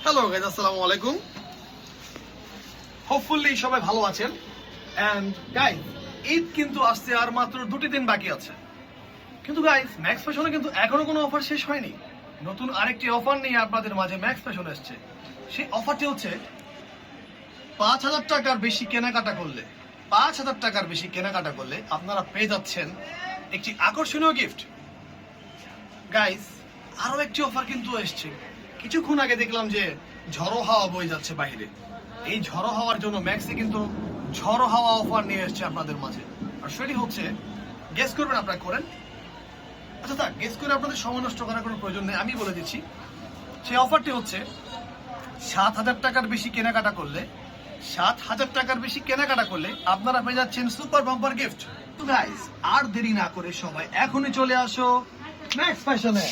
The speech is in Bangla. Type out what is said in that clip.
হ্যালো গাইজ, আসসালামু আলাইকুম। হোপফুলি সবাই ভালো আছেন। এন্ড গাইজ, ঈদ কিন্তু আসছে আর মাত্র 2টি দিন বাকি আছে। কিন্তু গাইজ, ম্যাক্স ফ্যাশনে কিন্তু এখনো কোনো অফার শেষ হয়নি। নতুন আরেকটি অফার নিয়ে আপনাদের মাঝে ম্যাক্স ফ্যাশন এসছে। সেই অফারটি হচ্ছে 5,000 টাকার বেশি কেনাকাটা করলে 5,000 টাকার বেশি কেনাকাটা করলে আপনারা পেয়ে যাচ্ছেন একটি আকর্ষণীয় গিফট। গাইজ, আরো একটি অফার কিন্তু এসছে। কিছুক্ষণ আগে দেখলাম যে ঝড়ো হাওয়া বয়ে যাচ্ছে বাইরে। এই ঝড়ো হাওয়ার জন্য ম্যাক্সি কিন্তু ঝড়ো হাওয়া অফার নিয়ে এসছে আপনাদের মাঝে। আর সেটি হচ্ছে, গেস করবেন, আপনারা করেন। আচ্ছা থাক, গেস করে আপনাদের সময় নষ্ট করার কোনো প্রয়োজন নেই, আমি বলে দিচ্ছি। সেই অফারটি হচ্ছে 7,000 টাকার বেশি কেনাকাটা করলে 7,000 টাকার বেশি কেনাকাটা করলে আপনারা পেয়ে যাচ্ছেন সুপার বাম্পার গিফট। তো গাইস, আর দেরি না করে সবাই এখনই চলে আসো ম্যাক্স ফ্যাশনে।